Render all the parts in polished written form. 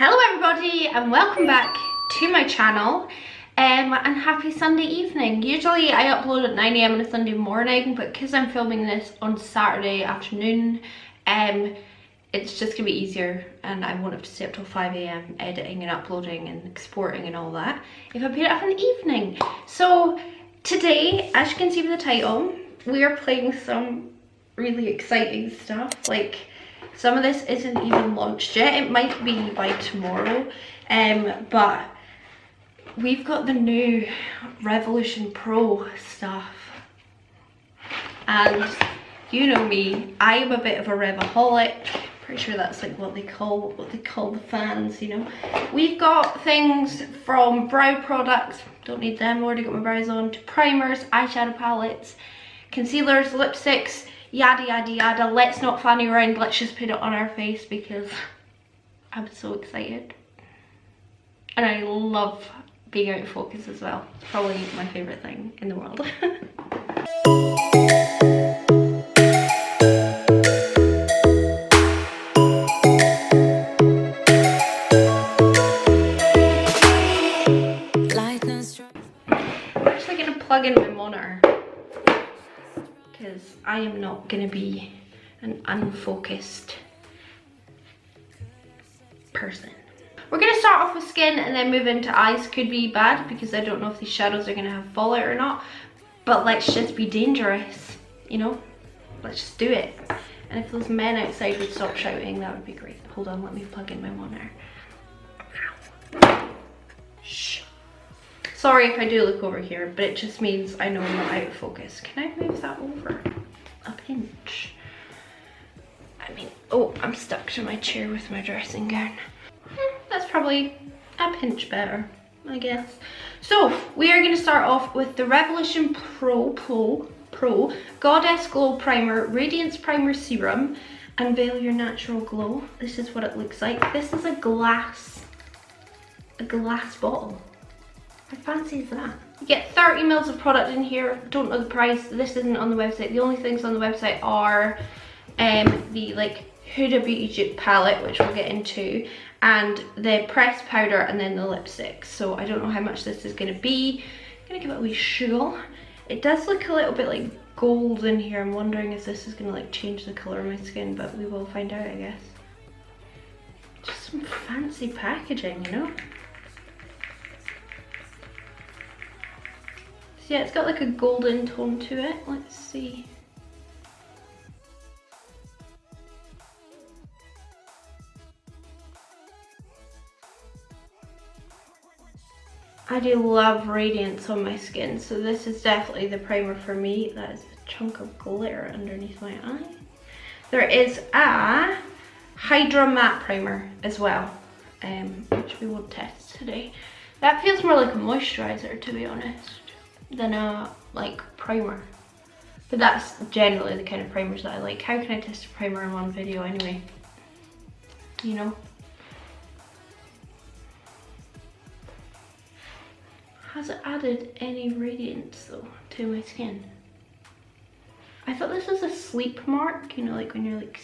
Hello everybody and welcome back to my channel and happy Sunday evening. Usually I upload at 9 AM on a Sunday morning, but because I'm filming this on Saturday afternoon, it's just gonna be easier and I won't have to stay up till 5 AM editing and uploading and exporting and all that if I put it up in the evening. So today, as you can see with the title, we are playing some really exciting stuff. Like, some of this isn't even launched yet. It might be by tomorrow, but we've got the new Revolution Pro stuff, and you know me, I am a bit of a Revaholic. Pretty sure that's like what they call the fans, you know. We've got things from brow products, don't need them, already got my brows on, to primers, eyeshadow palettes, concealers, lipsticks, yada yada yada. Let's not fanny around, let's just put it on our face because I'm so excited. And I love being out of focus as well. It's probably my favourite thing in the world. I'm actually going to plug in my monitor, because I am not going to be an unfocused person. We're going to start off with skin and then move into eyes. Could be bad because I don't know if these shadows are going to have fallout or not, but let's just be dangerous, you know? Let's just do it. And if those men outside would stop shouting, that would be great. Hold on, let me plug in my monitor. Shh. Sorry if I do look over here, but it just means I know I'm not out of focus. Can I move that over a pinch? I mean, oh, I'm stuck to my chair with my dressing gown. That's probably a pinch better, I guess. So, we are going to start off with the Revolution Pro Goddess Glow Primer, Radiance Primer Serum, Unveil Your Natural Glow. This is what it looks like. This is a glass bottle. How fancy is that? You get 30 mils of product in here. Don't know the price. This isn't on the website. The only things on the website are the like Huda Beauty Dupe palette, which we'll get into, and the pressed powder, and then the lipstick. So I don't know how much this is going to be. I'm going to give it a wee shuggle. It does look a little bit like gold in here. I'm wondering if this is going to like change the colour of my skin, but we will find out, I guess. Just some fancy packaging, you know? So yeah, it's got like a golden tone to it. Let's see. I do love radiance on my skin, so this is definitely the primer for me. That is a chunk of glitter underneath my eye. There is a Hydramat primer as well, which we won't test today. That feels more like a moisturizer, to be honest, than a like primer. But that's generally the kind of primers that I like. How can I test a primer in one video anyway? You know? Has it added any radiance though to my skin? I thought this was a sleep mark, you know, like when you're like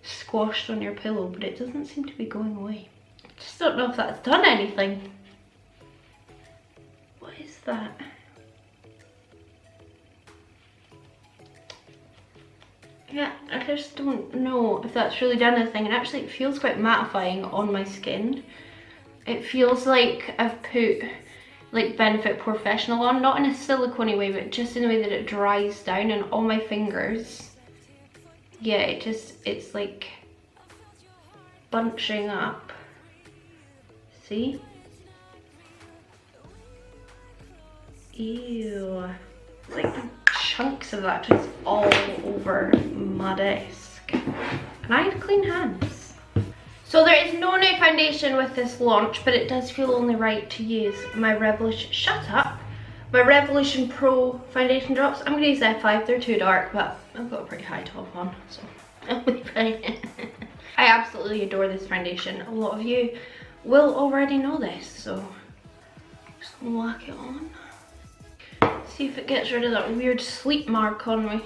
squashed on your pillow, but it doesn't seem to be going away. I just don't know if that's done anything. What is that? Yeah, I just don't know if that's really done anything, and actually it feels quite mattifying on my skin. It feels like I've put like Benefit Professional on, not in a silicone way, but just in the way that it dries down, and all my fingers, yeah, it's like bunching up. See? Ew. It's like chunks of that just all over my desk. And I had clean hands. So there is no new foundation with this launch, but it does feel only right to use my Revolution, shut up, my Revolution Pro foundation drops. I'm gonna use F5, they're too dark, but I've got a pretty high top on, so I'll be fine. I absolutely adore this foundation. A lot of you will already know this, so just whack it on. See if it gets rid of that weird sleep mark on me.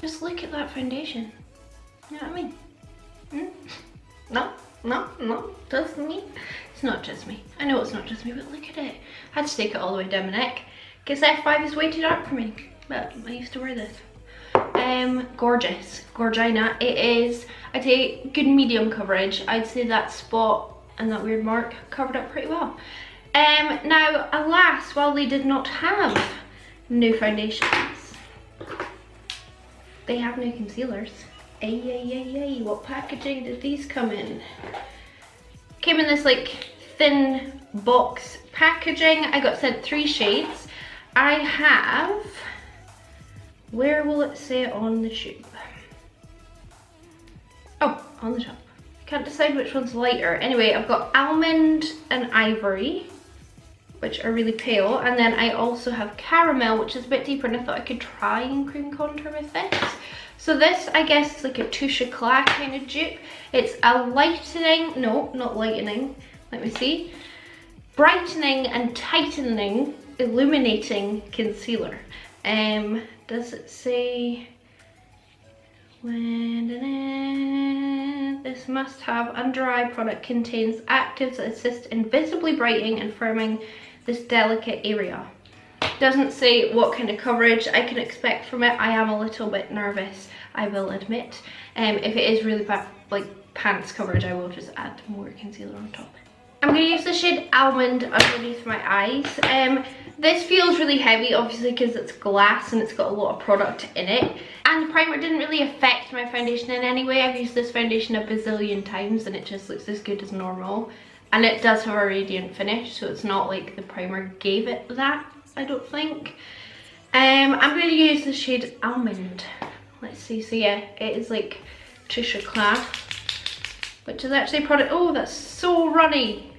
Just look at that foundation. You know what I mean? No, no, no, just me. It's not just me. I know it's not just me, but look at it. I had to take it all the way down my neck because F5 is way too dark for me. But I used to wear this. Gorgeous, Gorgina. It is, I'd say, good medium coverage. I'd say that spot and that weird mark covered up pretty well. Now, alas, while they did not have new foundations, they have new concealers. Ay, what packaging did these come in? Came in this like thin box packaging. I got sent 3 shades. I have, where will it say it on the tube? Oh, on the top. Can't decide which one's lighter. Anyway, I've got Almond and Ivory, which are really pale. And then I also have Caramel, which is a bit deeper, and I thought I could try and cream contour with this. So this, I guess, is like a touche éclat kind of dupe. It's a lightening, no, not lightening, let me see. Brightening and tightening, illuminating concealer. Does it say, this must-have under-eye product contains actives that assist in visibly brightening and firming this delicate area. Doesn't say what kind of coverage I can expect from it. I am a little bit nervous, I will admit. If it is really bad, like pants coverage, I will just add more concealer on top. I'm going to use the shade Almond underneath my eyes. This feels really heavy, obviously, because it's glass and it's got a lot of product in it. And the primer didn't really affect my foundation in any way. I've used this foundation a bazillion times and it just looks as good as normal. And it does have a radiant finish, so it's not like the primer gave it that, I don't think. I'm going to use the shade Almond. Let's see, so yeah, it is like touche éclat, which is actually a product, oh, that's so runny.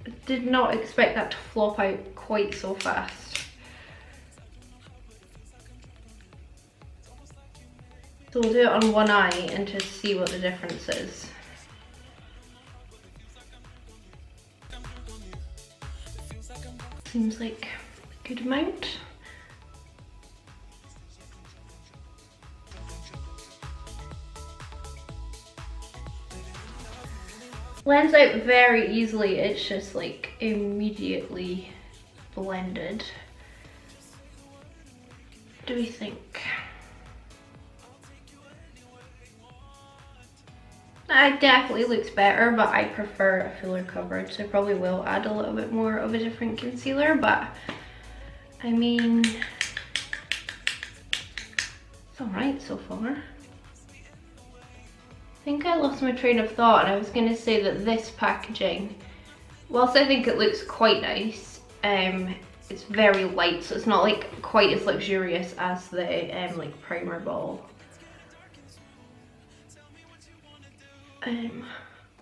I did not expect that to flop out quite so fast. So we'll do it on one eye and just see what the difference is. Seems like a good amount. Blends out very easily, it's just like immediately blended. What do we think? It definitely looks better, but I prefer a fuller coverage, so I probably will add a little bit more of a different concealer, but I mean, it's alright so far. I think I lost my train of thought, and I was going to say that this packaging, whilst I think it looks quite nice, it's very light, so it's not like quite as luxurious as the like primer ball.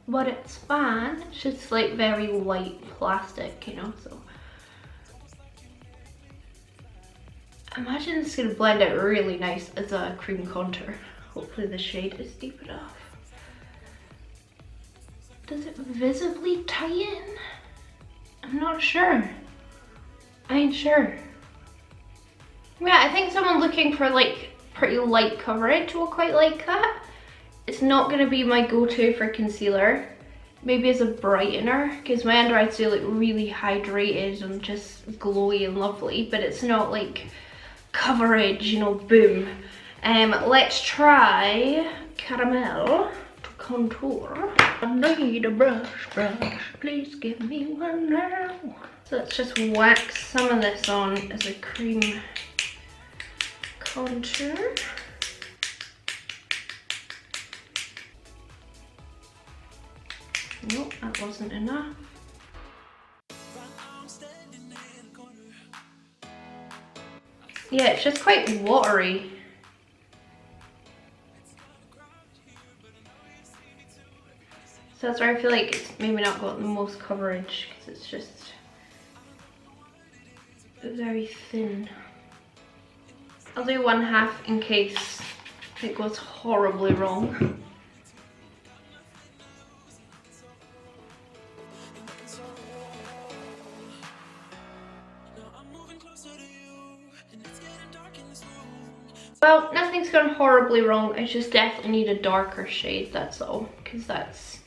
But it's fine. It's just like very light plastic, you know, so. I imagine it's going to blend out really nice as a cream contour. Hopefully the shade is deep enough. Does it visibly tighten? I'm not sure. I ain't sure. Yeah, I think someone looking for like pretty light coverage will quite like that. It's not going to be my go-to for concealer. Maybe as a brightener, because my under eyes do look really hydrated and just glowy and lovely, but it's not like coverage, you know, boom. Let's try Caramell Contour. I need a brush, please give me one now. So let's just wax some of this on as a cream contour. Nope, that wasn't enough. Yeah, it's just quite watery. So that's where I feel like it's maybe not got the most coverage, because it's just very thin. I'll do 1/2 in case it goes horribly wrong. Well, nothing's gone horribly wrong. I just definitely need a darker shade, that's all. Because that's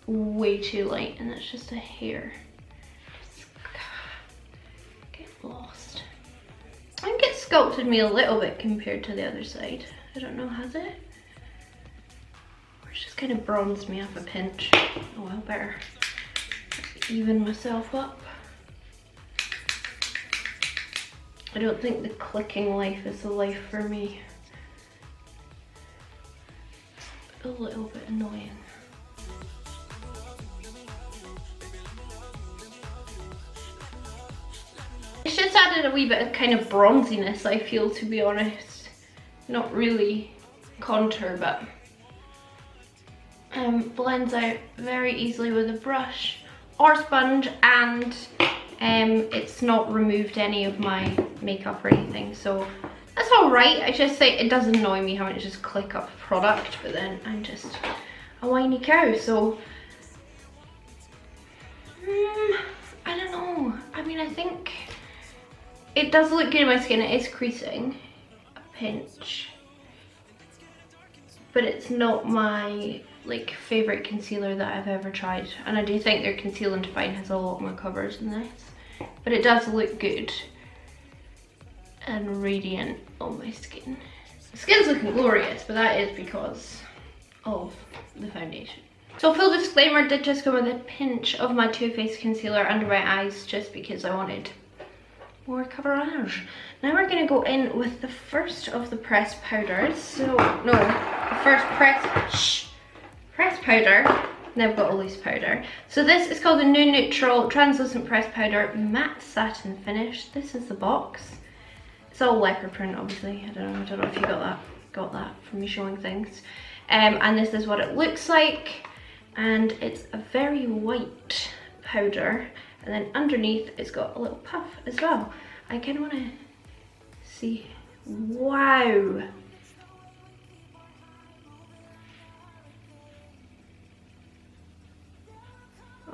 way too light and that's just a hair. Just get lost. I think it sculpted me a little bit compared to the other side. I don't know, has it? Or it's just kind of bronzed me up a pinch. Oh, well, better even myself up. I don't think the clicking life is the life for me. A little bit annoying. It's just added a wee bit of kind of bronziness, I feel, to be honest. Not really contour, but blends out very easily with a brush or sponge, and it's not removed any of my makeup or anything, so that's all right. I just think it does annoy me having to just click up product, but then I'm just a whiny cow, so I don't know. I mean, I think it does look good in my skin. It is creasing a pinch, but it's not my like favorite concealer that I've ever tried, and I do think their Conceal and Define has a lot more covers than this, but it does look good and radiant on my skin. The skin's looking glorious, but that is because of the foundation. So full disclaimer, I did just go with a pinch of my Too Faced concealer under my eyes just because I wanted more coverage. Now we're going to go in with the first of the pressed powders. So, no, the first pressed powder. Now I've got a loose powder. So this is called the New Neutral Translucent Pressed Powder Matte Satin Finish. This is the box. It's all leopard print, obviously. I don't know if you got that from me showing things. And this is what it looks like. And it's a very white powder. And then underneath it's got a little puff as well. I kind of want to see. Wow.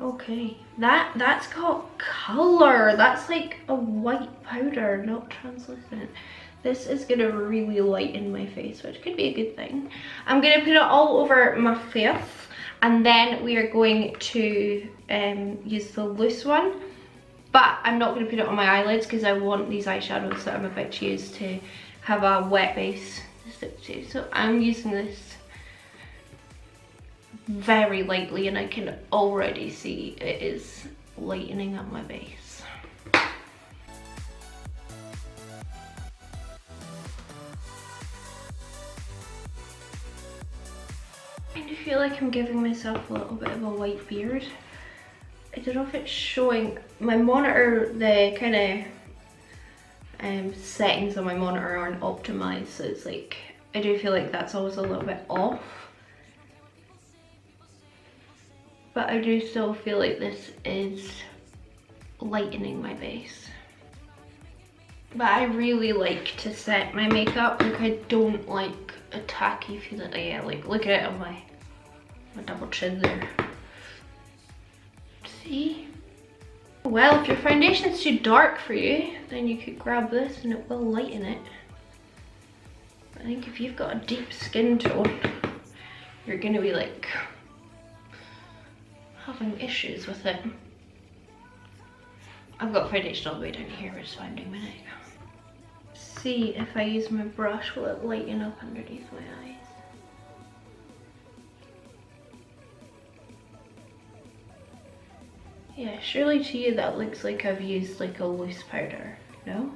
Okay, that's got colour. That's like a white powder, not translucent. This is gonna really lighten my face, which could be a good thing. I'm gonna put it all over my face, and then we are going to use the loose one. But I'm not gonna put it on my eyelids because I want these eyeshadows that I'm about to use to have a wet base to stick to. So I'm using this very lightly, and I can already see it is lightening up my base. I do feel like I'm giving myself a little bit of a white beard. I don't know if it's showing. My monitor, the kind of settings on my monitor aren't optimized, so it's like, I do feel like that's always a little bit off. But I do still feel like this is lightening my base. But I really like to set my makeup. Like, I don't like a tacky feeling. Yeah, like, look at it on my double chin there. See? Well, if your foundation's too dark for you, then you could grab this and it will lighten it. But I think if you've got a deep skin tone, you're gonna be like having issues with it. I've got foundation all the way down here, which is why I'm doing my neck. See if I use my brush, will it lighten up underneath my eyes? Yeah, surely to you that looks like I've used like a loose powder, no?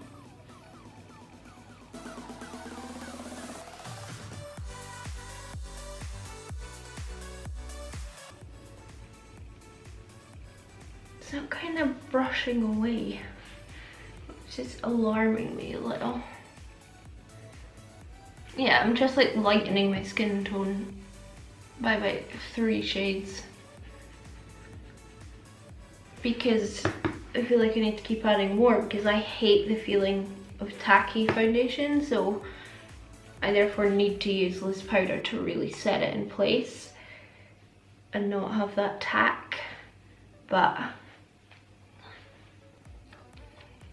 So I'm kind of brushing away, which is alarming me a little. Yeah, I'm just like lightening my skin tone by about 3 shades. Because I feel like I need to keep adding more because I hate the feeling of tacky foundation, so I therefore need to use loose powder to really set it in place and not have that tack. But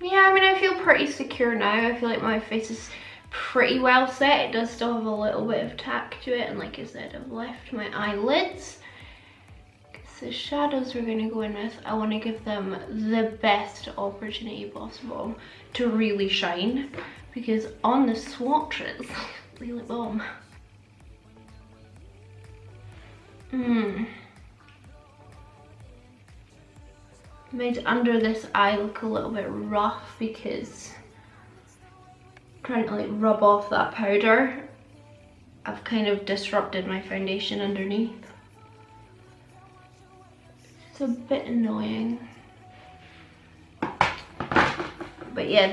yeah, I mean, I feel pretty secure now. I feel like my face is pretty well set. It does still have a little bit of tack to it, and like I said, I've left my eyelids. The shadows we're going to go in with, I want to give them the best opportunity possible to really shine, because on the swatches they look bomb. Made under this eye look a little bit rough because I'm trying to like rub off that powder. I've kind of disrupted my foundation underneath. It's a bit annoying. But yeah,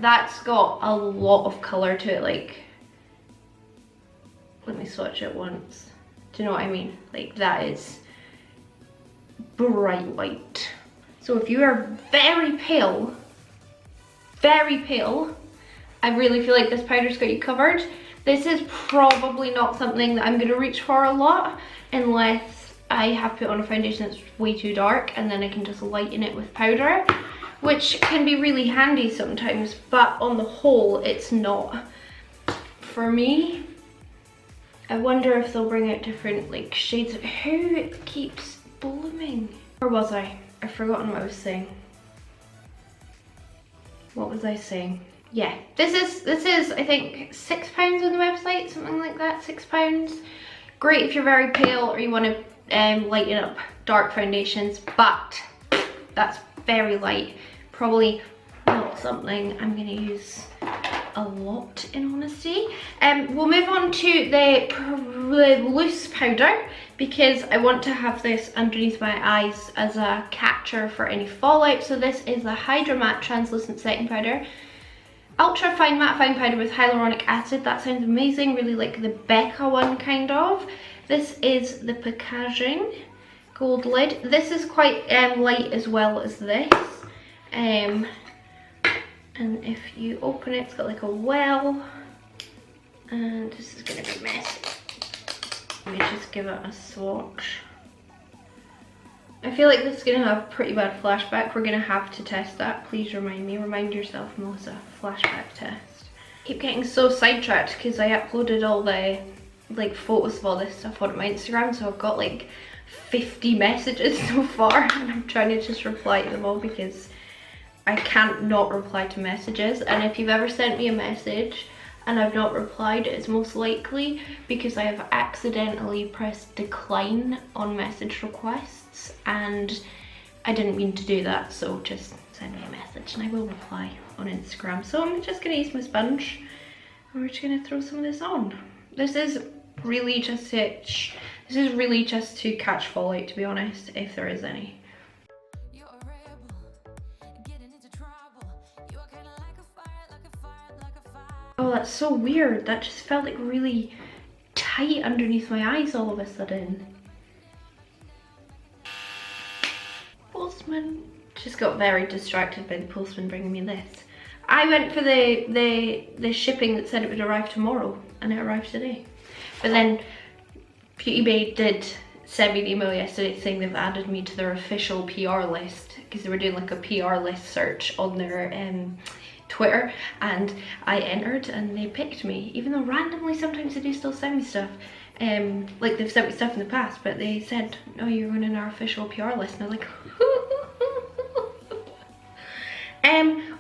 that's got a lot of colour to it. Like, let me swatch it once. Do you know what I mean? Like, that is bright white. So if you are very pale, I really feel like this powder's got you covered. This is probably not something that I'm going to reach for a lot unless I have put on a foundation that's way too dark, and then I can just lighten it with powder, which can be really handy sometimes, but on the whole it's not for me. I wonder if they'll bring out different like shades of who it keeps blooming. Where was I? I've forgotten what I was saying. What was I saying? Yeah, this is I think £6 on the website, something like that, £6. Great if you're very pale or you want to lighten up dark foundations, but that's very light. Probably not something I'm going to use a lot, in honesty. We'll move on to the loose powder, because I want to have this underneath my eyes as a catcher for any fallout. So this is the Hydramat translucent setting powder. Ultra fine mattifying powder with hyaluronic acid. That sounds amazing, really like the Becca one kind of. This is the packaging, gold lid. This is quite light as well as this. And if you open it, it's got like a well, and this is going to be messy. Let me just give it a swatch. I feel like this is going to have pretty bad flashback. We're going to have to test that. Please remind me. Remind yourself, Melissa. Flashback test. Keep getting so sidetracked because I uploaded all the like photos of all this stuff on my Instagram, so I've got like 50 messages so far, and I'm trying to just reply to them all because I can't not reply to messages. And if you've ever sent me a message and I've not replied, it's most likely because I have accidentally pressed decline on message requests, and I didn't mean to do that, so just send me a message and I will reply on Instagram. So I'm just going to use my sponge and we're just going to throw some of this on. This is really just to catch fallout, to be honest, if there is any. Oh, that's so weird. That just felt like really tight underneath my eyes all of a sudden. Postman. Just got very distracted by the postman bringing me this. I went for the shipping that said it would arrive tomorrow, and it arrived today. But then Beauty Bay did send me an email yesterday saying they've added me to their official PR list, because they were doing like a PR list search on their Twitter, and I entered and they picked me, even though randomly sometimes they do still send me stuff. Like they've sent me stuff in the past, but they said, oh, you're on our official PR list, and I was like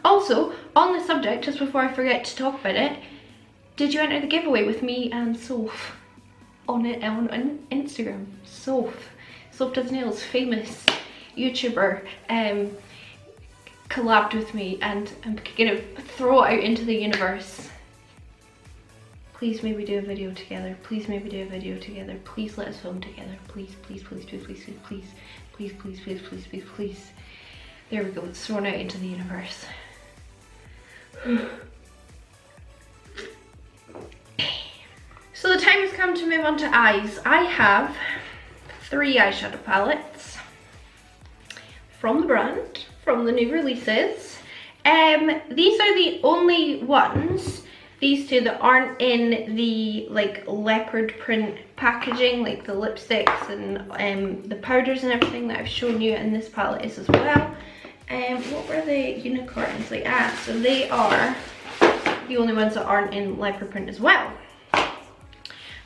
also, on the subject, just before I forget to talk about it, did you enter the giveaway with me and Soph on Instagram? Soph Does Nails, famous YouTuber, collabed with me, and I'm gonna throw it out into the universe. Please maybe do a video together. Please maybe do a video together. Please let us film together. Please, please, please, please, please, please, please, please, please, please, please, please, please. There we go, it's thrown out into the universe. So the time has come to move on to eyes. I have 3 eyeshadow palettes from the brand, from the new releases. These are the only ones, these two, that aren't in the like leopard print packaging, like the lipsticks and the powders and everything that I've shown you, and this palette is as well. What were the unicorns? Like, so they are the only ones that aren't in leopard print as well.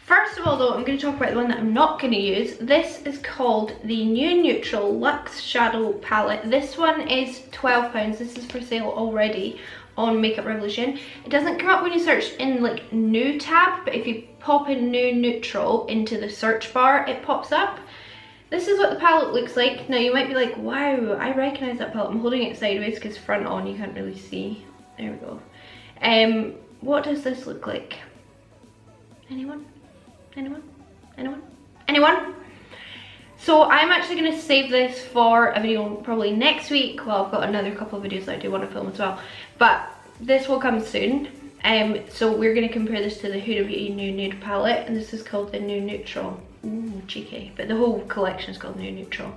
First of all though, I'm going to talk about the one that I'm not going to use. This is called the New Neutral Luxe Shadow Palette. This one is £12. This is for sale already on Makeup Revolution. It doesn't come up when you search in like new tab, but if you pop in New Neutral into the search bar, it pops up. This is what the palette looks like. Now you might be like, wow, I recognise that palette. I'm holding it sideways because front on you can't really see. There we go. What does this look like? Anyone? Anyone? Anyone? Anyone? So I'm actually going to save this for a video probably next week. Well, I've got another couple of videos that I do want to film as well, but this will come soon. So we're going to compare this to the Huda Beauty New Nude palette, and this is called the New Neutral. Ooh, cheeky, but the whole collection is called New Neutral.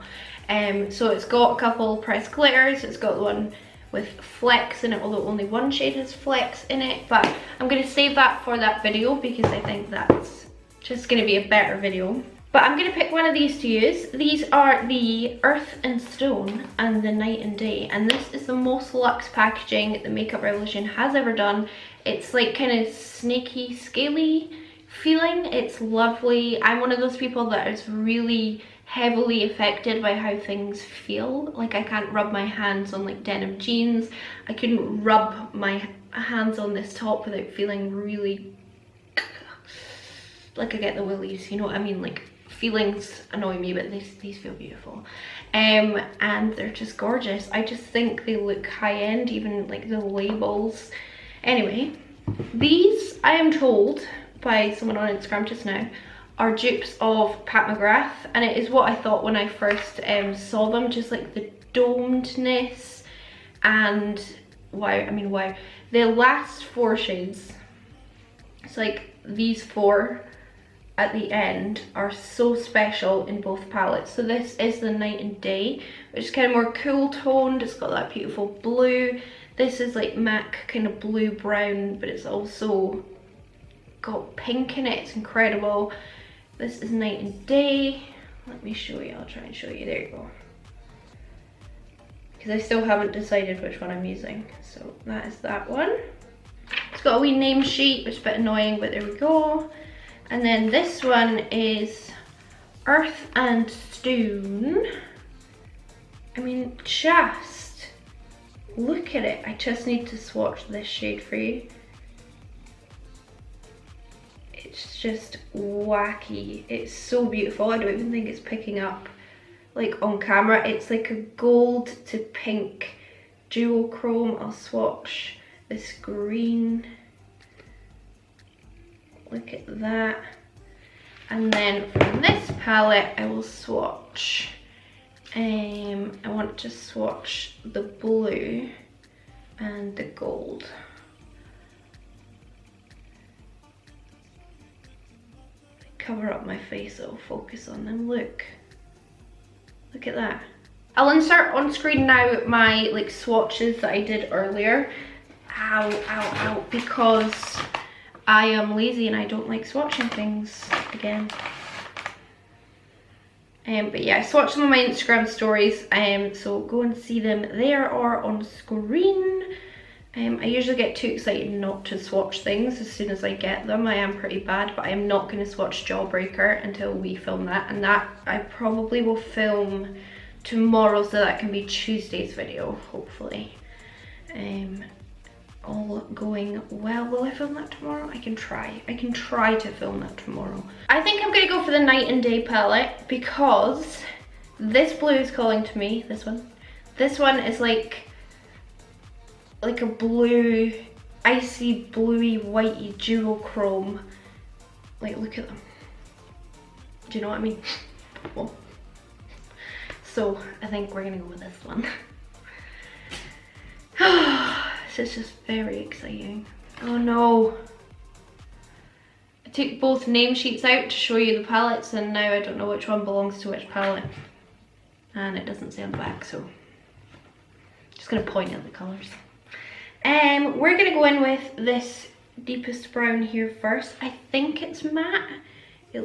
So it's got a couple pressed glitters. It's got the one with flecks in it, although only one shade has flecks in it, but I'm going to save that for that video because I think that's just going to be a better video. But I'm going to pick one of these to use. These are the Earth and Stone and the Night and Day, and this is the most luxe packaging that Makeup Revolution has ever done. It's like kind of snaky, scaly feeling. It's lovely. I'm one of those people that is really heavily affected by how things feel. Like I can't rub my hands on like denim jeans. I couldn't rub my hands on this top without feeling really like I get the willies, you know what I mean? Like feelings annoy me, but these feel beautiful. And they're just gorgeous. I just think they look high-end, even like the labels. Anyway, these, I am told by someone on Instagram just now, are dupes of Pat McGrath, and it is what I thought when I first saw them, just like the domedness and wow, the last 4 shades. It's like these 4 at the end are so special in both palettes. So this is the Night and Day, which is kind of more cool toned. It's got that beautiful blue. This is like MAC kind of blue brown, but it's also got pink in it. It's incredible. This is Night and Day. Let me show you. I'll try and show you. There you go. Because I still haven't decided which one I'm using. So that is that one. It's got a wee name sheet, which is a bit annoying, but there we go. And then this one is Earth and Stone. I mean, just look at it. I just need to swatch this shade for you. It's just wacky. It's so beautiful. I don't even think it's picking up like on camera. It's like a gold to pink duochrome. I'll swatch this green. Look at that. And then from this palette, I will swatch. I want to swatch the blue and the gold. Cover up my face, it'll focus on them. Look at that. I'll insert on screen now my like swatches that I did earlier. Ow, because I am lazy and I don't like swatching things again. But yeah, I swatched them on my Instagram stories, so go and see them there or on screen. I usually get too excited not to swatch things as soon as I get them. I am pretty bad, but I'm not going to swatch Jawbreaker until we film that, and that I probably will film tomorrow, so that can be Tuesday's video, hopefully. All going well. Will I film that tomorrow? I can try to film that tomorrow. I think I'm gonna go for the Night and Day palette because this blue is calling to me. This one is like a blue, icy bluey whitey duochrome. Like, look at them. Do you know what I mean? Well, so I think we're gonna go with this one. This is just very exciting. Oh no. I took both name sheets out to show you the palettes, and now I don't know which one belongs to which palette. And it doesn't say on the back, so just gonna point at the colours. We're gonna go in with this deepest brown here first. I think it's matte. It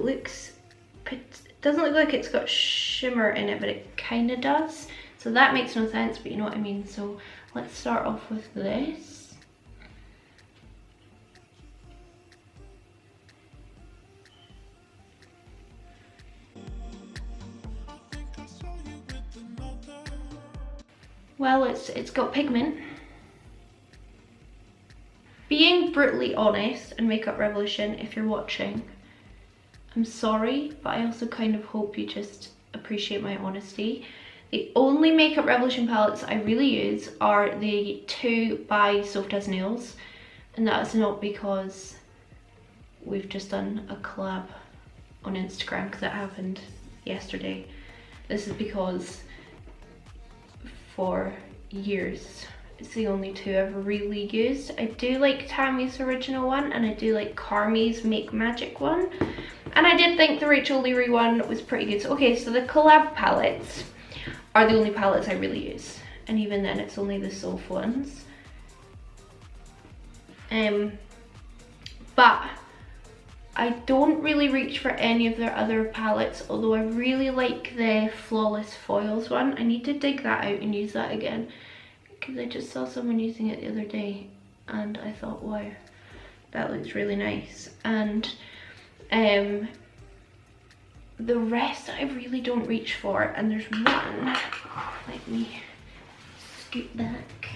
doesn't look like it's got shimmer in it, but it kind of does. So that makes no sense, but you know what I mean. So let's start off with this. Well, it's got pigment. Being brutally honest, and Makeup Revolution, if you're watching, I'm sorry, but I also kind of hope you just appreciate my honesty. The only Makeup Revolution palettes I really use are the two by Soft as Nails, and that is not because we've just done a collab on Instagram, because that happened yesterday. This is because for years it's the only two I've really used. I do like Tammy's original one, and I do like Carmi's Make Magic one, and I did think the Rachel Leary one was pretty good. So, okay, so the collab palettes are the only palettes I really use, and even then it's only the soft ones. But I don't really reach for any of their other palettes, although I really like the Flawless Foils one. I need to dig that out and use that again, because I just saw someone using it the other day and I thought, wow, that looks really nice. And the rest I really don't reach for, and there's one, let me scoot back.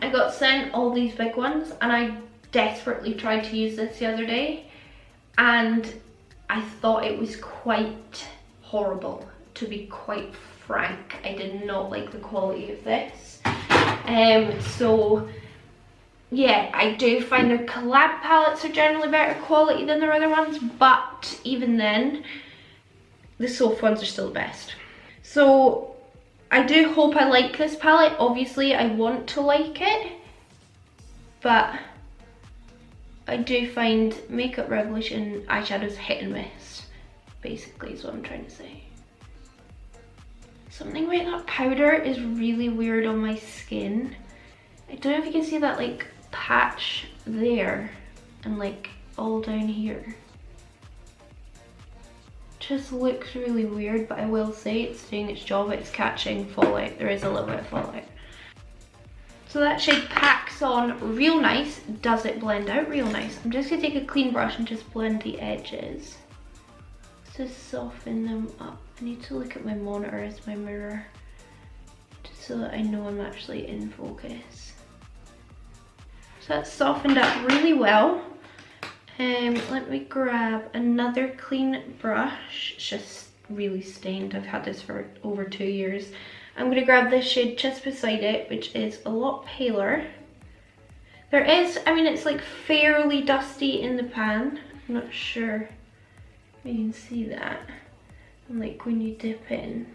I got sent all these big ones, and I desperately tried to use this the other day, and I thought it was quite horrible, to be quite frank. I did not like the quality of this. So yeah, I do find their collab palettes are generally better quality than their other ones, but even then, the soft ones are still the best. So I do hope I like this palette. Obviously, I want to like it, but I do find Makeup Revolution eyeshadows hit and miss, basically is what I'm trying to say. Something about that powder is really weird on my skin. I don't know if you can see that like patch there and like all down here. Just looks really weird, but I will say it's doing its job. It's catching fallout. There is a little bit of fallout. So that shade packs on real nice. Does it blend out real nice? I'm just gonna take a clean brush and just blend the edges to soften them up. I need to look at my monitor as my mirror, just so that I know I'm actually in focus. So that's softened up really well. Let me grab another clean brush. It's just really stained. I've had this for over 2 years. I'm going to grab this shade just beside it, which is a lot paler. There is, I mean, it's like fairly dusty in the pan. I'm not sure if you can see that. And like when you dip in,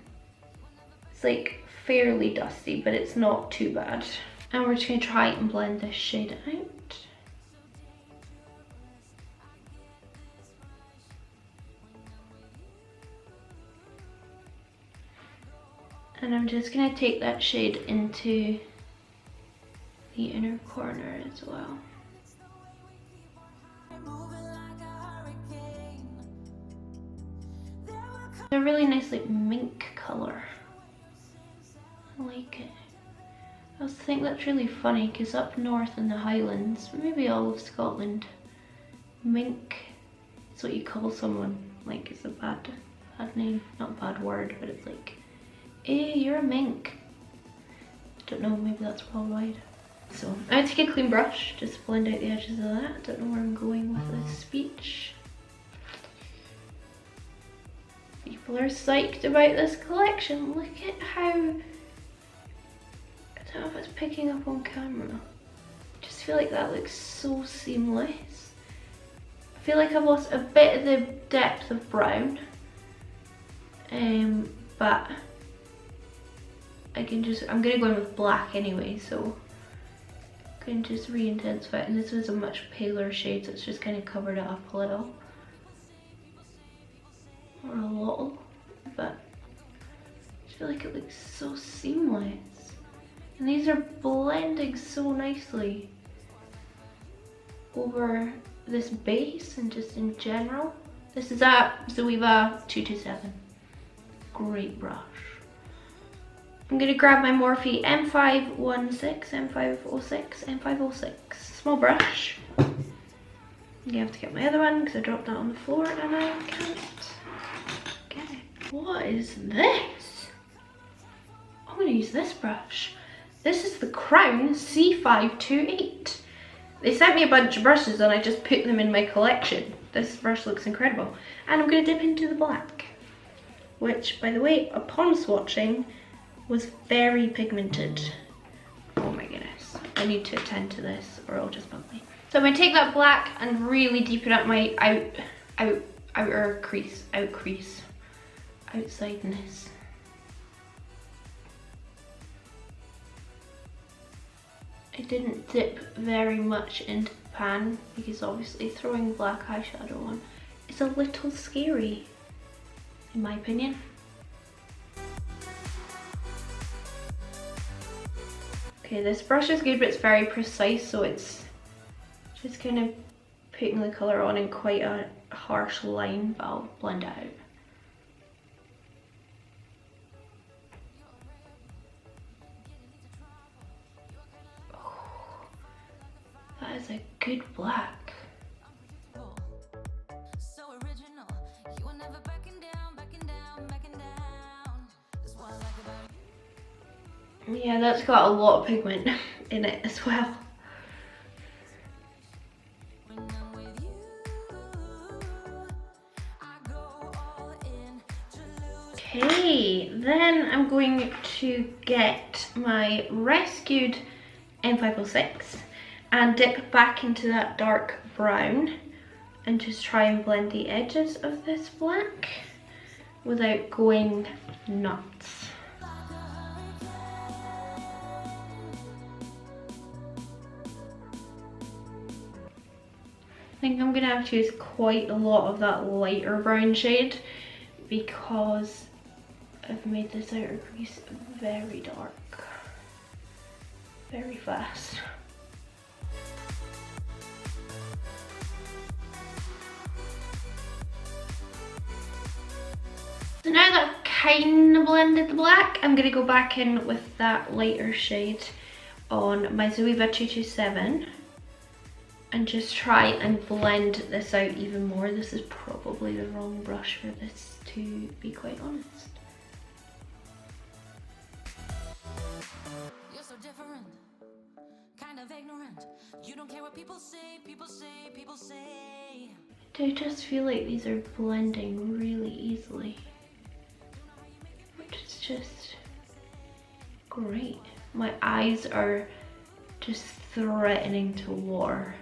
it's like fairly dusty, but it's not too bad. And we're just going to try and blend this shade out. And I'm just going to take that shade into the inner corner as well. A really nice like mink colour. I like it. I also think that's really funny because up north in the Highlands, maybe all of Scotland, mink is what you call someone. Like it's a bad name, not a bad word, but it's like, hey, you're a mink. I don't know, maybe that's worldwide. So I take a clean brush, just blend out the edges of that. I don't know where I'm going with this speech. People are psyched about this collection. Look at how, I don't know if it's picking up on camera. I just feel like that looks so seamless. I feel like I've lost a bit of the depth of brown, but I can just, I'm gonna go in with black anyway, so I can just re-intensify it. And this was a much paler shade, so it's just kind of covered it up a little. Or a little, but I feel like it looks so seamless. And these are blending so nicely over this base and just in general. This is a Zoeva 227. Great brush. I'm going to grab my Morphe M516, M506, small brush. You have to get my other one because I dropped that on the floor and I can't get it. What is this? gonna use this brush. This is the Crown C528. They sent me a bunch of brushes and I just put them in my collection. This brush looks incredible. And I'm gonna dip into the black, which, by the way, upon swatching, was very pigmented. Oh my goodness. I need to attend to this or it'll just bump me. So I'm gonna take that black and really deepen up my outer crease, outsideness. I didn't dip very much into the pan because obviously throwing black eyeshadow on is a little scary, in my opinion. Okay, this brush is good, but it's very precise, so it's just kind of putting the colour on in quite a harsh line, but I'll blend it out. That is a good black. Yeah, that's got a lot of pigment in it as well. Okay, then I'm going to get my rescued M506 and dip back into that dark brown and just try and blend the edges of this black without going nuts. I think I'm gonna have to use quite a lot of that lighter brown shade because I've made this outer crease very dark, very fast. So now that I've kind of blended the black, I'm gonna go back in with that lighter shade on my Zoeva 227 and just try and blend this out even more. This is probably the wrong brush for this, to be quite honest. You're so different, kind of ignorant. You don't care what people say, people say, people say. I just feel like these are blending really easily, which is just great. My eyes are just threatening to water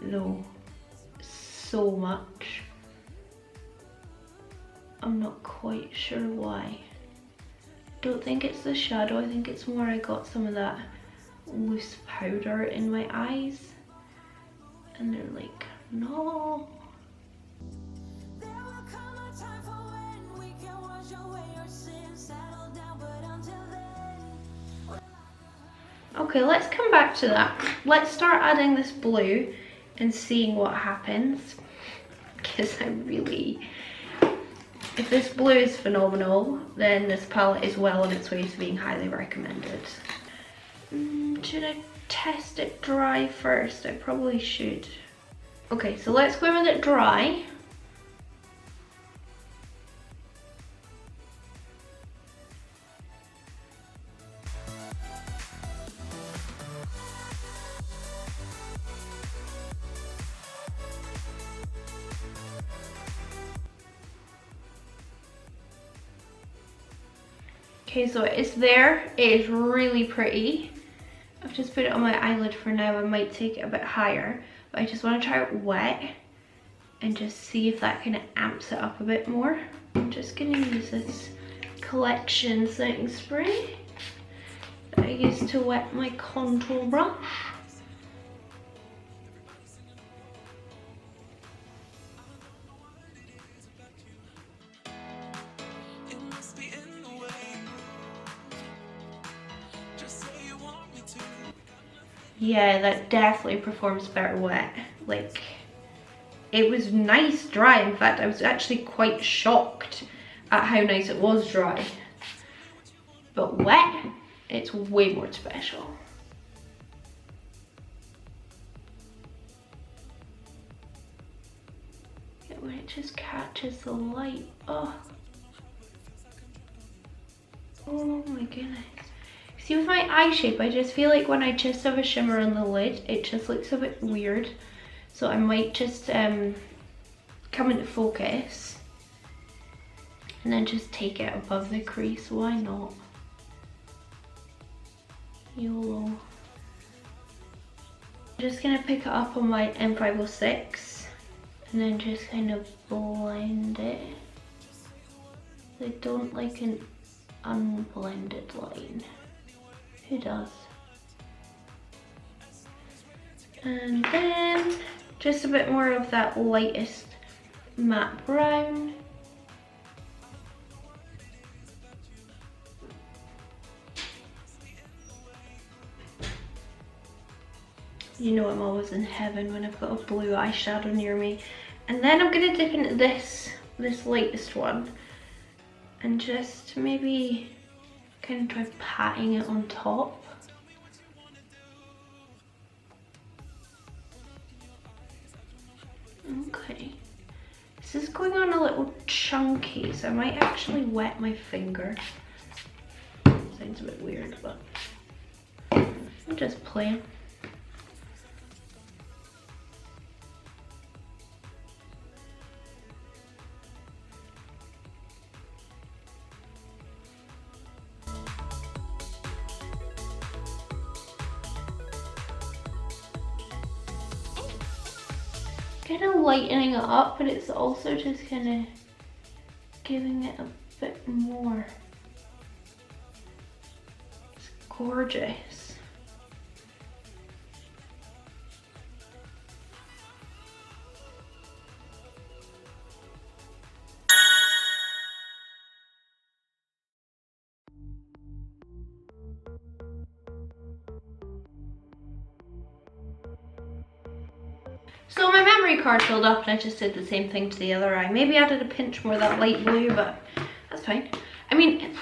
though, so much. I'm not quite sure why. Don't think it's the shadow, I think it's more I got some of that loose powder in my eyes and they're like, no. Okay, let's come back to that. Let's start adding this blue and seeing what happens, because if this blue is phenomenal, then this palette is well on its way to being highly recommended. Should I test it dry first? I probably should. Okay, so let's go in with it dry. Okay, so it's there. It is really pretty. I've just put it on my eyelid for now. I might take it a bit higher, but I just want to try it wet and just see if that kind of amps it up a bit more. I'm just going to use this collection setting spray that I use to wet my contour brush. Yeah, that definitely performs better wet. Like, it was nice dry. In fact, I was actually quite shocked at how nice it was dry. But wet, it's way more special. Yeah, when it just catches the light, oh. Oh my goodness. See, with my eye shape, I just feel like when I just have a shimmer on the lid, it just looks a bit weird. So I might just come into focus and then just take it above the crease. Why not? YOLO. I'm just gonna pick it up on my M506 and then just kind of blend it. I don't like an unblended line. Who does? And then just a bit more of that lightest matte brown. You know I'm always in heaven when I've got a blue eyeshadow near me. And then I'm gonna dip into this lightest one and just maybe kind of try patting it on top. Okay. This is going on a little chunky, so I might actually wet my finger. Sounds a bit weird, but I'm just playing. Kind of lightening it up, but it's also just kind of giving it a bit more. It's gorgeous. So my memory card filled up and I just did the same thing to the other eye. Maybe added a pinch more of that light blue, but that's fine. I mean,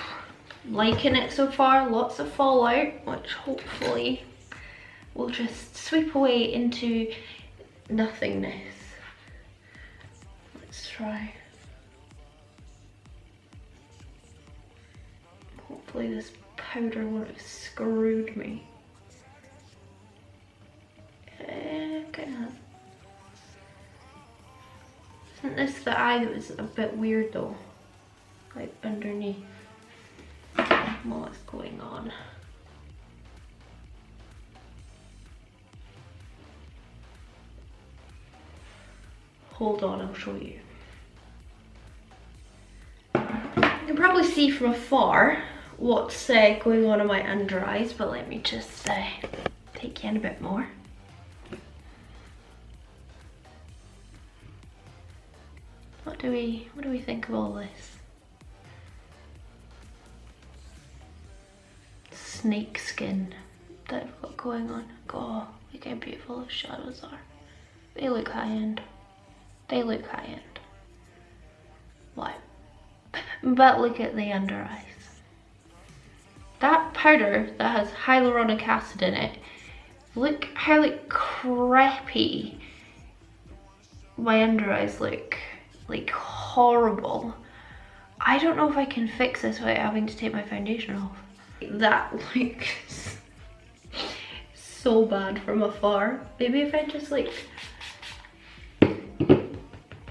liking it so far, lots of fallout, which hopefully will just sweep away into nothingness. Let's try. Hopefully this powder won't have screwed me. Kind of. Isn't this the eye that was a bit weird though? Like underneath. What's going on? Hold on, I'll show you. You can probably see from afar what's going on in my under eyes, but let me just take you in a bit more. What do we think of all this? Snake skin that I've got going on. God, look how beautiful those shadows are. They look high end. They look high end. Wow. But look at the under eyes. That powder that has hyaluronic acid in it, look how like crepey my under eyes look. Like horrible. I don't know if I can fix this without having to take my foundation off. That looks so bad from afar. Maybe if I just like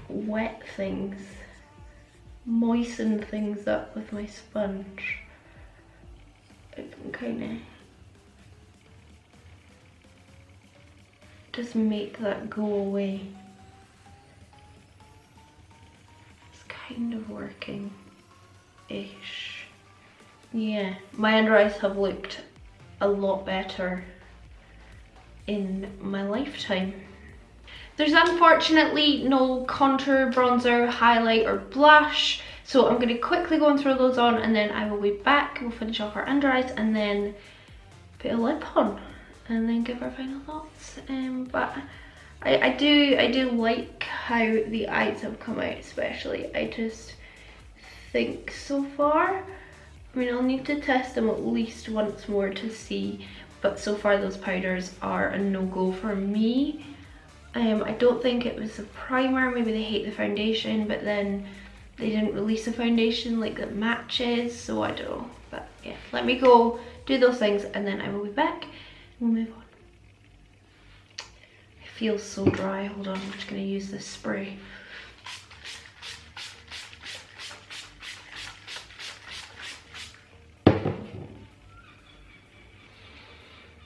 wet things, moisten things up with my sponge, I can kind of just make that go away. Kind of working-ish. Yeah, my under eyes have looked a lot better in my lifetime. There's unfortunately no contour, bronzer, highlight or blush, so I'm going to quickly go and throw those on and then I will be back. We'll finish off our under eyes and then put a lip on and then give our final thoughts. But I do like how the eyes have come out, especially. I just think so far, I mean, I'll need to test them at least once more to see, but so far those powders are a no-go for me. I don't think it was the primer, maybe they hate the foundation, but then they didn't release a foundation like that matches, so I don't know. But yeah, let me go do those things and then I will be back and we'll move on. It feels so dry. Hold on, I'm just going to use this spray.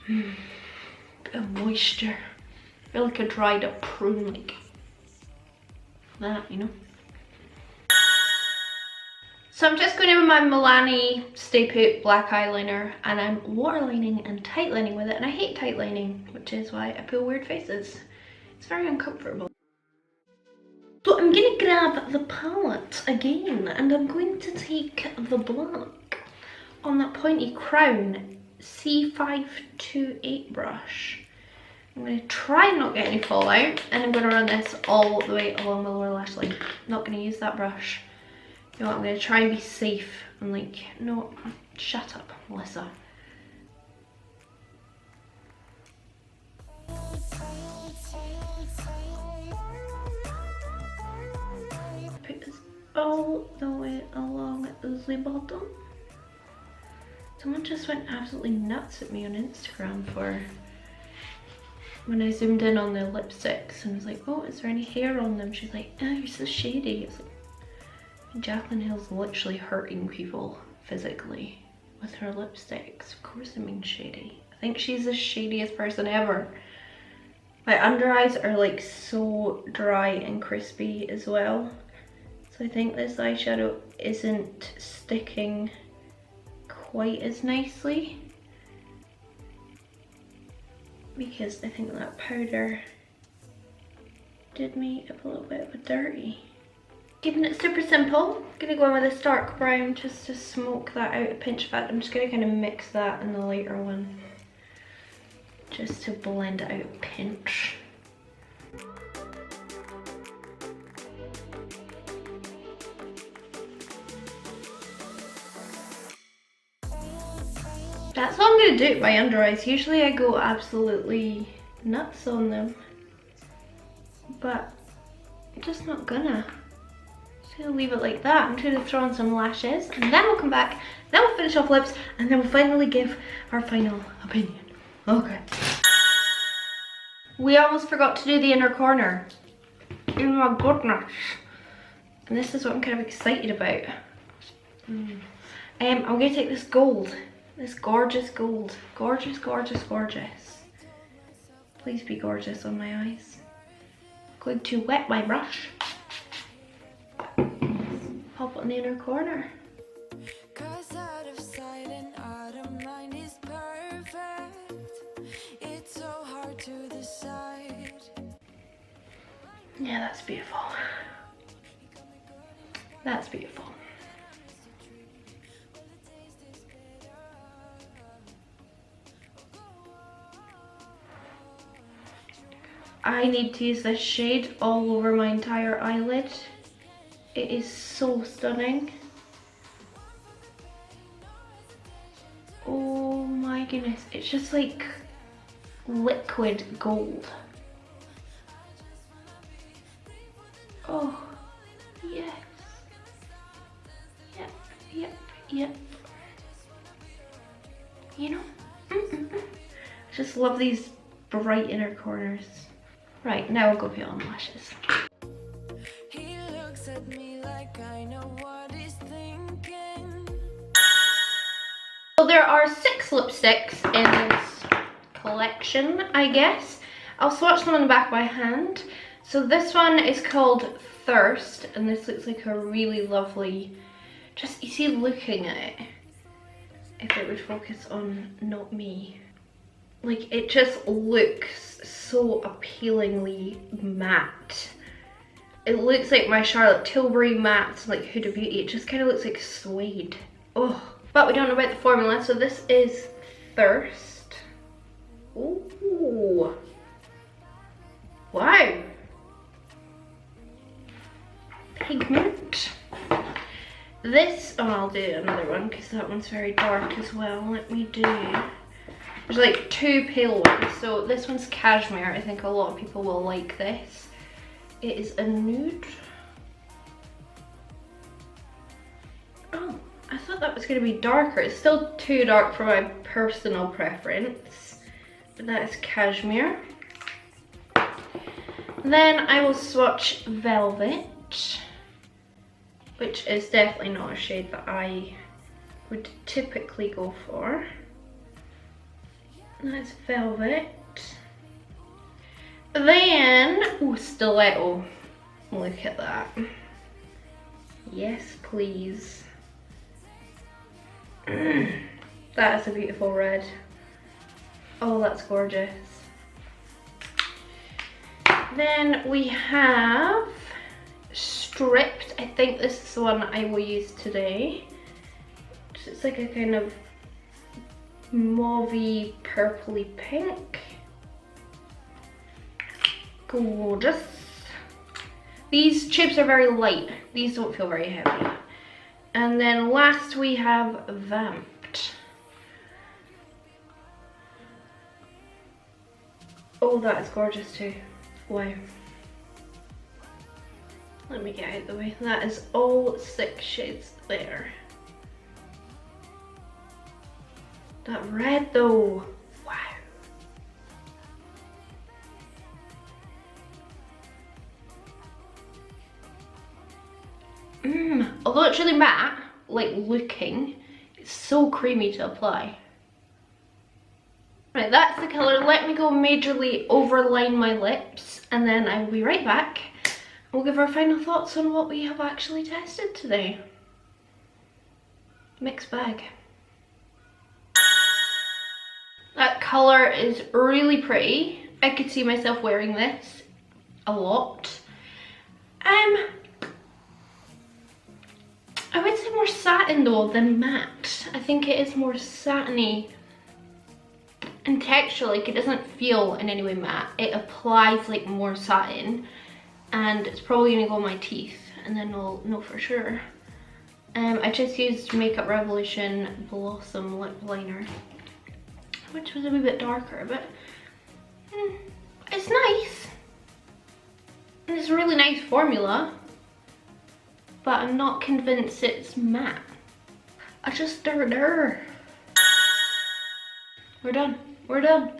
Bit of moisture. I feel like a dried up prune, like that, you know. So I'm just going in with my Milani Stay Put black eyeliner and I'm waterlining and tightlining with it, and I hate tightlining, which is why I pull weird faces. It's very uncomfortable. So I'm going to grab the palette again and I'm going to take the black on that pointy crown C528 brush. I'm going to try and not get any fallout, and I'm going to run this all the way along the lower lash line. Not going to use that brush. You know what, I'm going to try and be safe and like, no, shut up, Melissa. Put this all the way along the bottom. Someone just went absolutely nuts at me on Instagram for when I zoomed in on their lipsticks and was like, oh, is there any hair on them? She's like, oh, you're so shady. It's like, Jaclyn Hill's literally hurting people physically with her lipsticks. Of course I mean shady. I think she's the shadiest person ever. My under eyes are like so dry and crispy as well. So I think this eyeshadow isn't sticking quite as nicely because I think that powder did me a little bit of a dirty. Keeping it super simple, I'm gonna go in with this dark brown just to smoke that out a pinch. In fact, I'm just gonna kind of mix that in the lighter one just to blend it out a pinch. That's all I'm going to do with my under eyes. Usually I go absolutely nuts on them, but I'm just not gonna. Just gonna leave it like that. I'm going to throw on some lashes and then we'll come back, then we'll finish off lips, and then we'll finally give our final opinion. Okay. We almost forgot to do the inner corner. Oh my goodness. And this is what I'm kind of excited about. I'm going to take this gold. This gorgeous gold. Gorgeous, gorgeous, gorgeous. Please be gorgeous on my eyes. Going to wet my brush. Pop it in the inner corner. 'Cause out of sight and out of mind is perfect. It's so hard to decide. Yeah, that's beautiful. That's beautiful. I need to use this shade all over my entire eyelid. It is so stunning. Oh my goodness, it's just like liquid gold. Oh, yes. Yep, yep, yep. You know, I just love these bright inner corners. Right, now we'll go beyond lashes. He looks at me like I know what he's thinking. So there are 6 lipsticks in this collection, I guess. I'll swatch them on the back by hand. So this one is called Thirst, and this looks like a really lovely, just, you see, looking at it, if it would focus on not me. Like, it just looks so appealingly matte. It looks like my Charlotte Tilbury matte, like Huda Beauty. It just kind of looks like suede. Oh, but we don't know about the formula, so this is Thirst. Ooh. Wow. Pigment. This, oh, I'll do another one because that one's very dark as well. Let me do... There's like 2 pale ones. So this one's Cashmere. I think a lot of people will like this. It is a nude. Oh, I thought that was going to be darker. It's still too dark for my personal preference, but that is Cashmere. Then I will swatch Velvet, which is definitely not a shade that I would typically go for. That's Velvet. Then, oh, Stiletto. Look at that. Yes, please. That is a beautiful red. Oh, that's gorgeous. Then we have Stripped. I think this is the one I will use today. It's like a kind of mauvey purpley pink. Gorgeous. These tubes are very light. These don't feel very heavy. And then last we have Vamped. Oh, that is gorgeous too. Wow. Let me get out of the way. That is all 6 shades there. That red though. Wow. Although it's really matte, like looking, it's so creamy to apply. Right, that's the colour. Let me go majorly overline my lips and then I will be right back. We'll give our final thoughts on what we have actually tested today. Mixed bag. That colour is really pretty. I could see myself wearing this a lot. I would say more satin though than matte. I think it is more satiny. And texture, like it doesn't feel in any way matte. It applies like more satin. And it's probably gonna go on my teeth and then I'll know for sure. I just used Makeup Revolution Blossom Lip Liner, which was a wee bit darker, but it's nice. And it's a really nice formula, but I'm not convinced it's matte. I just We're done. We're done.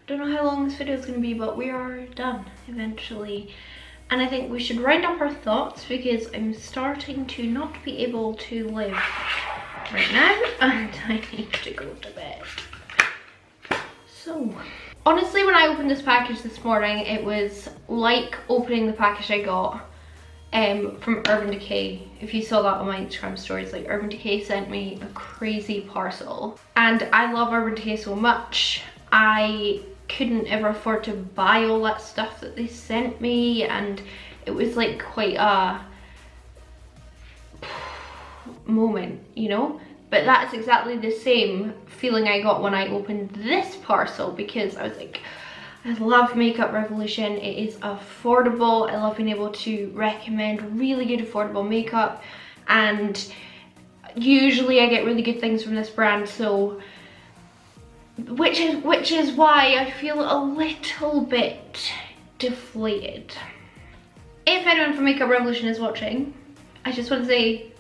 Don't know how long this video is gonna be, but we are done eventually. And I think we should round up our thoughts because I'm starting to not be able to live right now and I need to go to bed. So, honestly, when I opened this package this morning, it was like opening the package I got from Urban Decay. If you saw that on my Instagram stories, like Urban Decay sent me a crazy parcel. And I love Urban Decay so much. I couldn't ever afford to buy all that stuff that they sent me, and it was like quite a moment, you know? But that's exactly the same feeling I got when I opened this parcel, because I was like, I love Makeup Revolution. It is affordable. I love being able to recommend really good affordable makeup, and usually I get really good things from this brand, so which is why I feel a little bit deflated. If anyone from Makeup Revolution is watching, I just want to say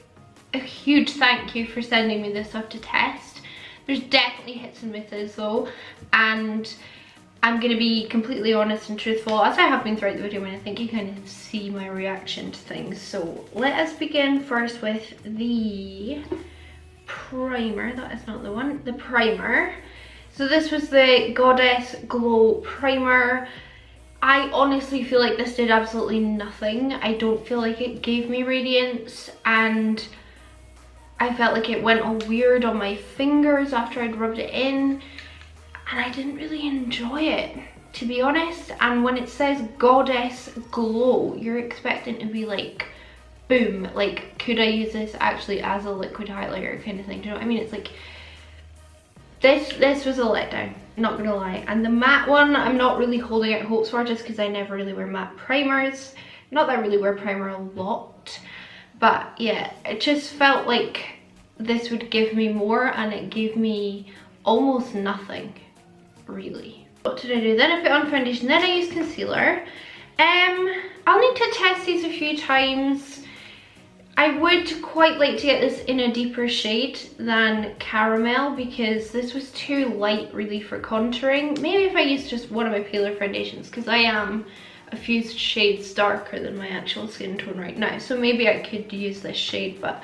a huge thank you for sending me this stuff to test. There's definitely hits and misses though, and I'm going to be completely honest and truthful, as I have been throughout the video, and I think you kind of see my reaction to things. So let us begin first with the primer. That is not the one. The primer. So this was the Goddess Glow Primer. I honestly feel like this did absolutely nothing. I don't feel like it gave me radiance, and I felt like it went all weird on my fingers after I'd rubbed it in, and I didn't really enjoy it, to be honest. And when it says Goddess Glow, you're expecting to be like, boom, like could I use this actually as a liquid highlighter kind of thing, do you know what I mean? It's like, this was a letdown, not gonna lie. And the matte one, I'm not really holding out hopes for, just because I never really wear matte primers. Not that I really wear primer a lot, but yeah, it just felt like this would give me more, and it gave me almost nothing, really. What did I do? Then I put on foundation, then I used concealer. I'll need to test these a few times. I would quite like to get this in a deeper shade than Caramel because this was too light really for contouring. Maybe if I used just one of my paler foundations, because I am a few shades darker than my actual skin tone right now, so maybe I could use this shade, but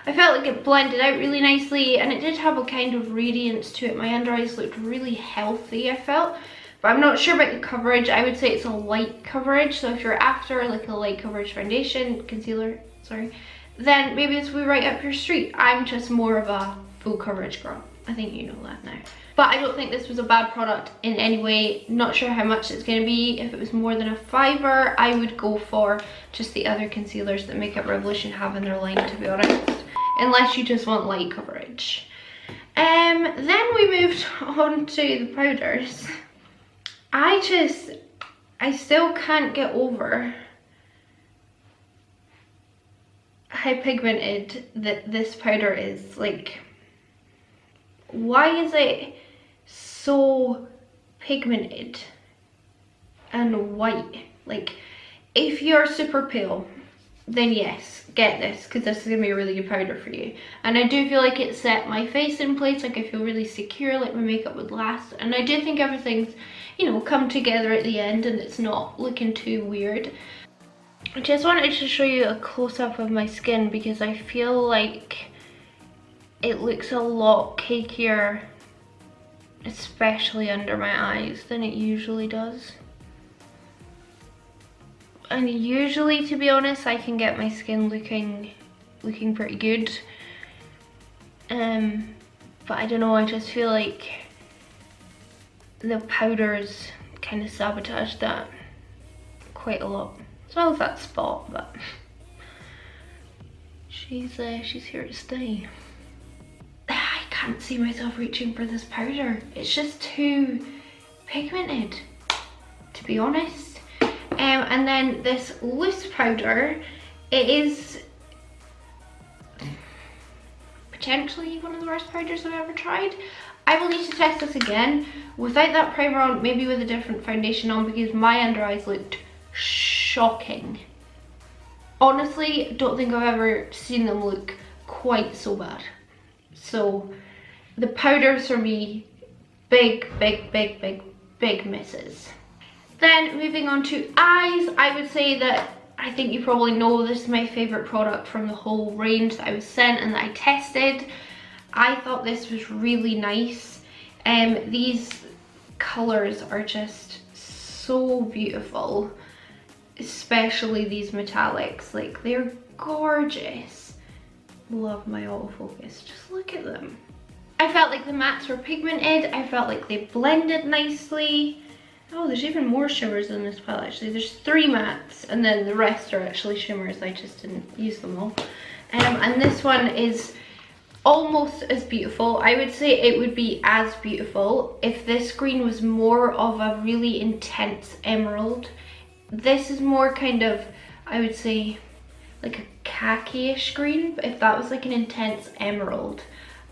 I felt like it blended out really nicely and it did have a kind of radiance to it. My under eyes looked really healthy, I felt, but I'm not sure about the coverage. I would say it's a light coverage, so if you're after like a light coverage foundation, concealer, sorry, then maybe this will be right up your street. I'm just more of a full coverage girl. I think you know that now. But I don't think this was a bad product in any way. Not sure how much it's going to be. If it was more than a $5, I would go for just the other concealers that Makeup Revolution have in their line, to be honest. Unless you just want light coverage. Then we moved on to the powders. I still can't get over how pigmented that this powder is. Like, why is it so pigmented and white? Like, if you're super pale, then yes, get this, because this is gonna be a really good powder for you. And I do feel like it set my face in place. Like, I feel really secure, like my makeup would last, and I do think everything's, you know, come together at the end and it's not looking too weird. I just wanted to show you a close-up of my skin because I feel like it looks a lot cakier, especially under my eyes, than it usually does. And usually, to be honest, I can get my skin looking pretty good. But I don't know, I just feel like the powders kind of sabotaged that quite a lot. As well as that spot, but she's here to stay. I can't see myself reaching for this powder. It's just too pigmented, to be honest. And then this loose powder, it is potentially one of the worst powders I've ever tried. I will need to test this again without that primer on, maybe with a different foundation on, because my under eyes looked shocking. Honestly, don't think I've ever seen them look quite so bad. So the powders for me, big misses. Then moving on to eyes, I would say that I think you probably know this is my favourite product from the whole range that I was sent and that I tested. I thought this was really nice. These colours are just so beautiful, especially these metallics. Like, they're gorgeous. Love my autofocus, just look at them. I felt like the mattes were pigmented. I felt like they blended nicely. Oh, there's even more shimmers in this palette actually. There's 3 mattes and then the rest are actually shimmers. I just didn't use them all. And this one is almost as beautiful. I would say it would be as beautiful if this green was more of a really intense emerald. This is more kind of, I would say, like a khaki-ish green, but if that was like an intense emerald,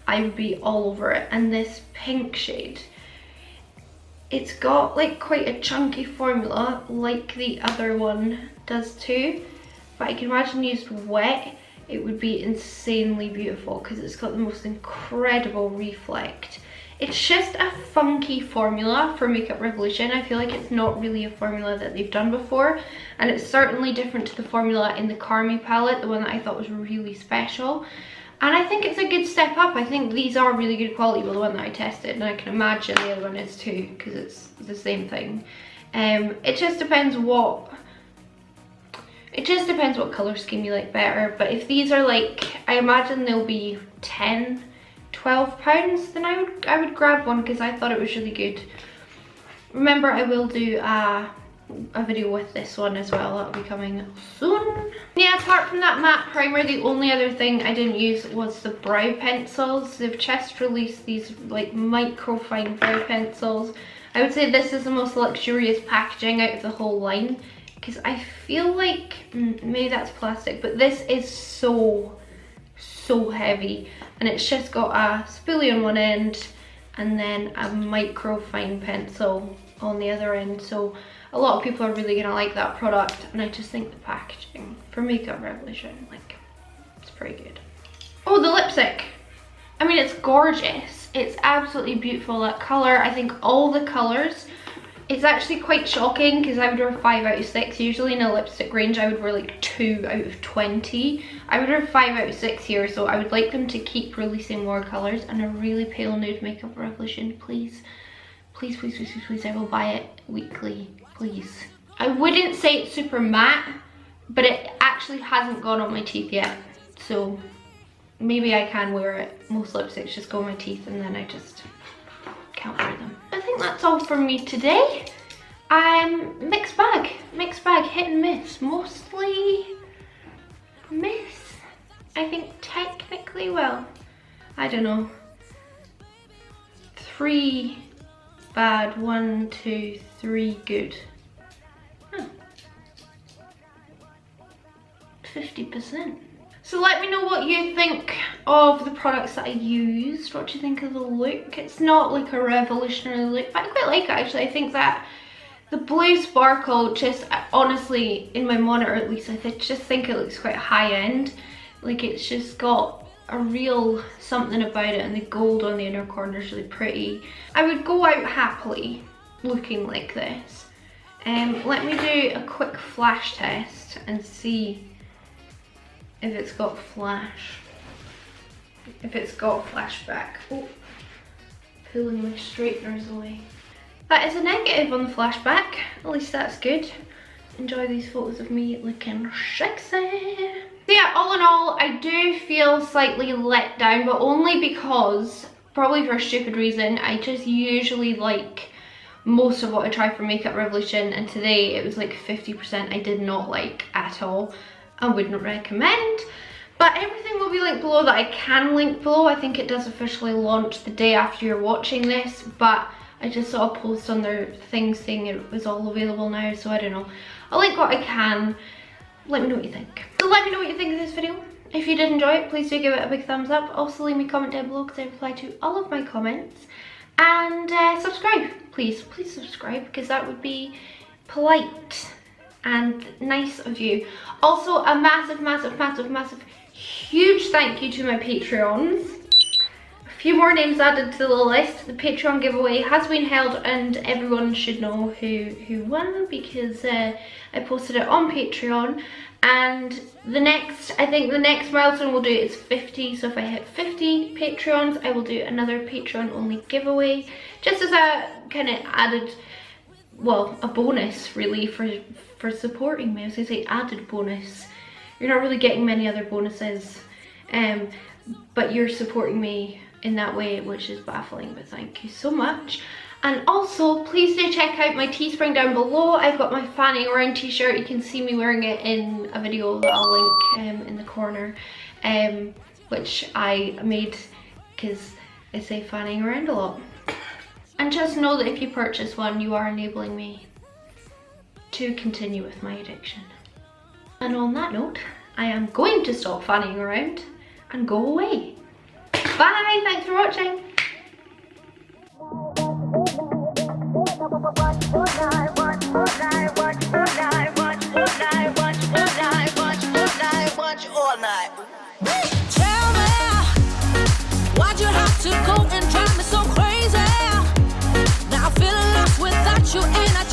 I would be all over it. And this pink shade, it's got like quite a chunky formula like the other one does too, but I can imagine used wet it would be insanely beautiful because it's got the most incredible reflect. It's just a funky formula for Makeup Revolution. I feel like it's not really a formula that they've done before, and it's certainly different to the formula in the Carmi palette, the one that I thought was really special. And I think it's a good step up. I think these are really good quality, well, the one that I tested, and I can imagine the other one is too, because it's the same thing. It just depends what colour scheme you like better. But if these are like, I imagine they'll be £10, £12, then I would grab one because I thought it was really good. Remember, I will do a video with this one as well. That'll be coming soon. Yeah, apart from that matte primer, the only other thing I didn't use was the brow pencils. They've just released these like micro fine brow pencils. I would say this is the most luxurious packaging out of the whole line, because I feel like maybe that's plastic, but this is so heavy, and it's just got a spoolie on one end and then a micro fine pencil on the other end. So a lot of people are really gonna like that product, and I just think the packaging for Makeup Revolution, like, It's pretty good. Oh, the lipstick. I mean, it's gorgeous. It's absolutely beautiful, that colour. I think all the colours, it's actually quite shocking because I would wear 5 out of 6. Usually in a lipstick range I would wear like 2 out of 20. I would wear 5 out of 6 here, so I would like them to keep releasing more colours. And a really pale nude Makeup Revolution, please. Please, please, please, please, please. I will buy it weekly, please. I wouldn't say it's super matte, but it actually hasn't gone on my teeth yet. So maybe I can wear it. Most lipsticks just go on my teeth and then I just can't wear them. I think that's all from me today. Mixed bag, hit and miss. Mostly miss. I think technically, well, I don't know. 3 bad, 1, 2, 3 good. 50%. So let me know what you think of the products that I used. What do you think of the look? It's not like a revolutionary look, but I quite like it actually. I think that the blue sparkle, just honestly, in my monitor at least, I just think it looks quite high end. Like it's just got a real something about it, and the gold on the inner corner is really pretty. I would go out happily looking like this. Let me do a quick flash test and see if it's got flash, if it's got flashback. Oh, pulling my straighteners away. That is a negative on the flashback, at least that's good. Enjoy these photos of me looking sexy. So yeah, all in all, I do feel slightly let down, but only because, probably for a stupid reason, I just usually like most of what I try for Makeup Revolution, and today it was like 50% I did not like at all. I wouldn't recommend, but everything will be linked below that I can link below. I think it does officially launch the day after you're watching this, but I just saw a post on their thing saying it was all available now, so I don't know. I'll link what I can. Let me know what you think. So let me know what you think of this video. If you did enjoy it, please do give it a big thumbs up. Also leave me a comment down below because I reply to all of my comments. And subscribe, please. Please subscribe because that would be polite and nice of you. Also a massive, massive, massive, massive, huge thank you to my Patreons. A few more names added to the list. The Patreon giveaway has been held and everyone should know who won because I posted it on Patreon. And I think the next milestone we'll do is 50. So if I hit 50 Patreons, I will do another Patreon only giveaway, just as a kind of added, well, a bonus really for supporting me. I was gonna say added bonus. You're not really getting many other bonuses, but you're supporting me in that way, which is baffling, but thank you so much. And also, please do check out my Teespring down below. I've got my fanning around t-shirt. You can see me wearing it in a video that I'll link in the corner, which I made because I say fanning around a lot. And just know that if you purchase one, you are enabling me to continue with my addiction. And on that note, I am going to stop fanning around and go away. Bye, thanks for watching. Tell me, why'd you have to go and drive me so crazy? Now I'm feeling lost without you, and I